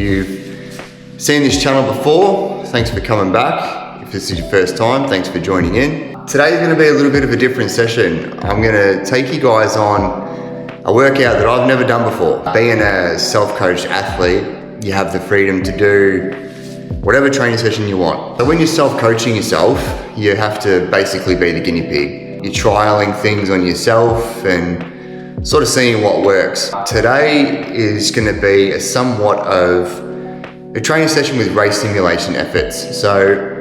you've seen this channel before, thanks for coming back. If this is your first time, thanks for joining in. Today's going to be a little bit of a different session. I'm going to take you guys on a workout that I've never done before. Being a self-coached athlete, you have the freedom to do whatever training session you want. So when you're self-coaching yourself, you have to basically be the guinea pig. You're trialing things on yourself and sort of seeing what works. Today is going to be a somewhat of a training session with race simulation efforts. So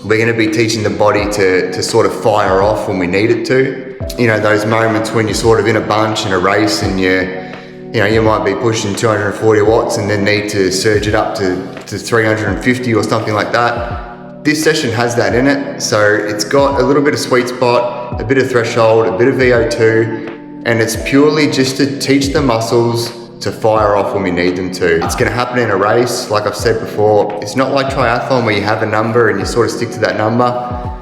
we're going to be teaching the body to sort of fire off when we need it to. You know, those moments when you're sort of in a bunch in a race and you might be pushing 240 watts and then need to surge it up to 350 or something like that. This session has that in it. So it's got a little bit of sweet spot, a bit of threshold, a bit of VO2, and it's purely just to teach the muscles to fire off when we need them to. It's gonna happen in a race, like I've said before. It's not like triathlon where you have a number and you sort of stick to that number.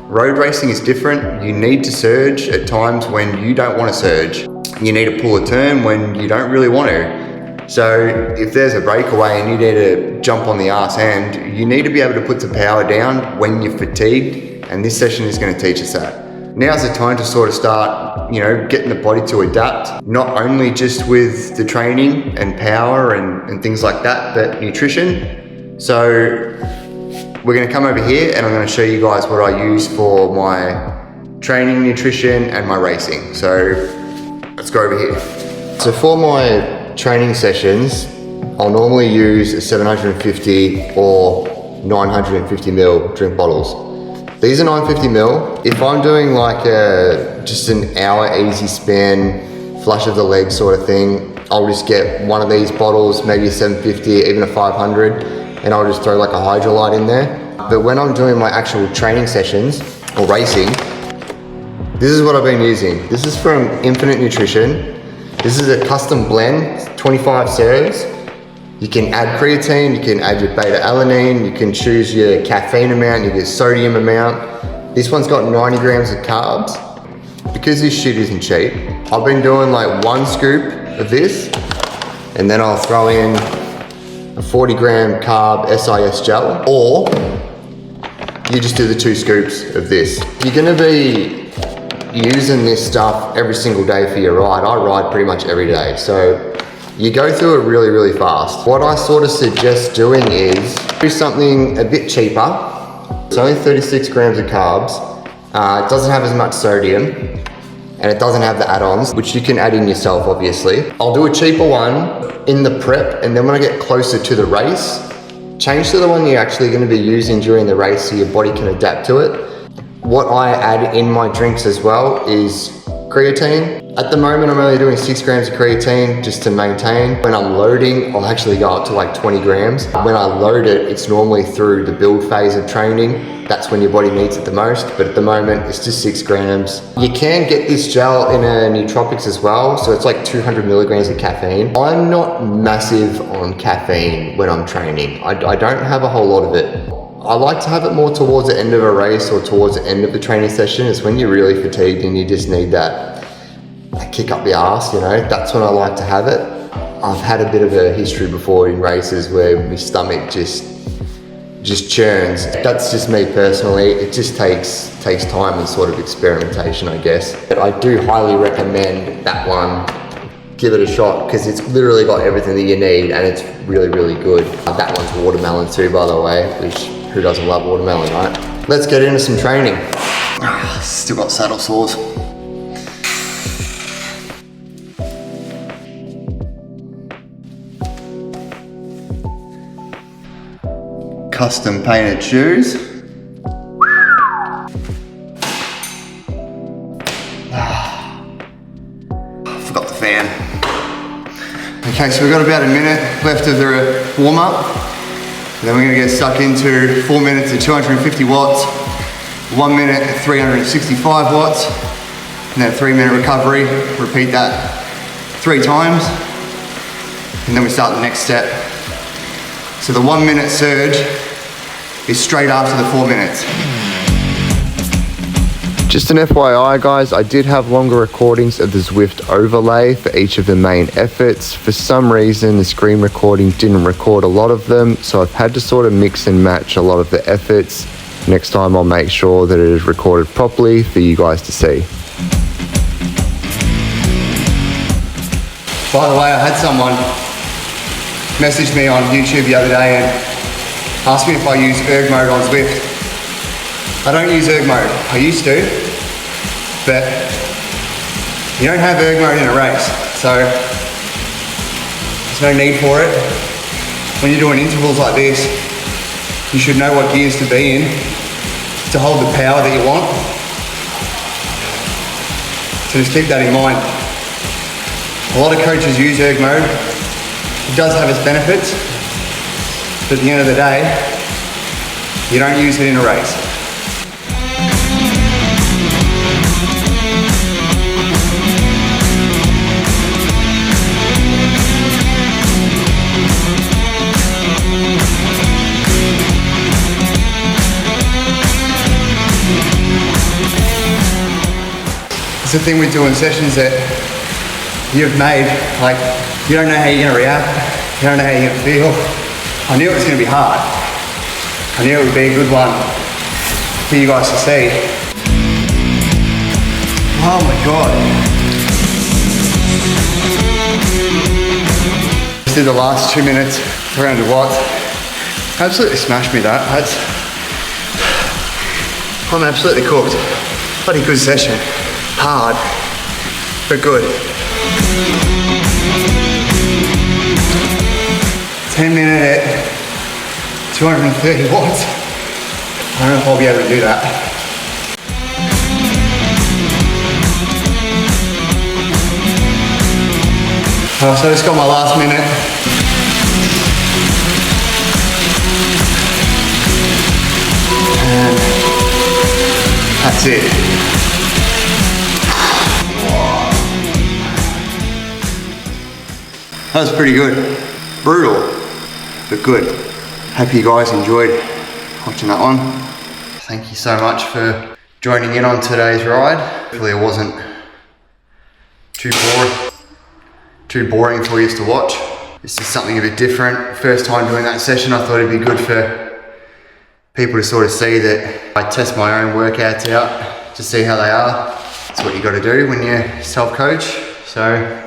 Road racing is different. You need to surge at times when you don't want to surge. You need to pull a turn when you don't really want to. So if there's a breakaway and you need to jump on the arse end, you need to be able to put the power down when you're fatigued, and this session is gonna teach us that. Now's the time to sort of start, getting the body to adapt, not only just with the training and power and things like that, but nutrition. So we're gonna come over here and I'm gonna show you guys what I use for my training, nutrition, and my racing. So let's go over here. So for my training sessions, I'll normally use a 750 or 950 ml drink bottles. These are 950 ml. If I'm doing like just an hour easy span, flush of the leg sort of thing, I'll just get one of these bottles, maybe a 750, even a 500, and I'll just throw like a Hydrolyte in there. But when I'm doing my actual training sessions or racing, this is what I've been using. This is from Infinite Nutrition. This is a custom blend, 25 serves. You can add creatine, you can add your beta alanine, you can choose your caffeine amount, your sodium amount. This one's got 90 grams of carbs. Because this shit isn't cheap, I've been doing like 1 scoop of this, and then I'll throw in a 40 gram carb SIS gel, or you just do the 2 scoops of this. You're gonna be using this stuff every single day for your ride. I ride pretty much every day, so you go through it really, really fast. What I sort of suggest doing is do something a bit cheaper. It's only 36 grams of carbs. It doesn't have as much sodium, and it doesn't have the add-ons, which you can add in yourself, obviously. I'll do a cheaper one in the prep, and then when I get closer to the race, change to the one you're actually gonna be using during the race so your body can adapt to it. What I add in my drinks as well is creatine. At the moment, I'm only doing 6 grams of creatine just to maintain. When I'm loading, I'll actually go up to like 20 grams. When I load it, it's normally through the build phase of training. That's when your body needs it the most, but at the moment, it's just 6 grams. You can get this gel in a nootropics as well, so it's like 200 milligrams of caffeine. I'm not massive on caffeine when I'm training. I don't have a whole lot of it. I like to have it more towards the end of a race or towards the end of the training session. It's when you're really fatigued and you just need that kick up the arse, that's when I like to have it. I've had a bit of a history before in races where my stomach just churns. That's just me personally. It just takes time and sort of experimentation, I guess. But I do highly recommend that one. Give it a shot, because it's literally got everything that you need and it's really, really good. That one's watermelon too, by the way, which who doesn't love watermelon, right? Let's get into some training. Still got saddle sores. Custom painted shoes. Forgot the fan. Okay, so we've got about a minute left of the warm up. Then we're gonna get stuck into 4 minutes at 250 watts, 1 minute at 365 watts, and then a 3-minute recovery. Repeat that 3 times, and then we start the next step. So the 1 minute surge is straight after the 4 minutes. Just an FYI guys, I did have longer recordings of the Zwift overlay for each of the main efforts. For some reason the screen recording didn't record a lot of them, so I've had to sort of mix and match a lot of the efforts. Next time I'll make sure that it is recorded properly for you guys to see. By the way, I had someone message me on YouTube the other day and asked me if I use erg mode on Zwift. I don't use erg mode. I used to, but you don't have erg mode in a race, so there's no need for it. When you're doing intervals like this, you should know what gears to be in to hold the power that you want. So just keep that in mind. A lot of coaches use erg mode. It does have its benefits, but at the end of the day, you don't use it in a race. It's the thing with doing sessions that you've made, like, you don't know how you're gonna react, you don't know how you're gonna feel. I knew it was gonna be hard. I knew it would be a good one for you guys to see. Oh my God. Just did the last 2 minutes, 300 watts. Absolutely smashed me that. I'm absolutely cooked. Bloody good session. Hard, but good. 10 minute at 230 watts. I don't know if I'll be able to do that. So I just got my last minute. And that's it. That was pretty good. Brutal, but good. Hope you guys enjoyed watching that one. Thank you so much for joining in on today's ride. Hopefully it wasn't too boring for you to watch. This is something a bit different. First time doing that session, I thought it'd be good for people to sort of see that I test my own workouts out to see how they are. That's what you got to do when you self-coach. So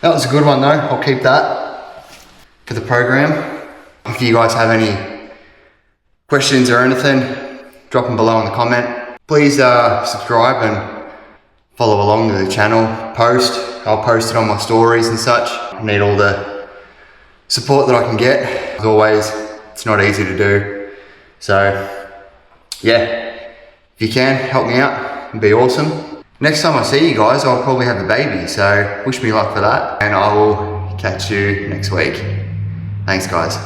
that was a good one though. I'll keep that for the program. If you guys have any questions or anything, drop them below in the comment. Please subscribe and follow along to the channel. I'll post it on my stories and such. I need all the support that I can get. As always, it's not easy to do. So yeah, if you can, help me out, it'd be awesome. Next time I see you guys, I'll probably have a baby, so wish me luck for that, and I will catch you next week. Thanks guys.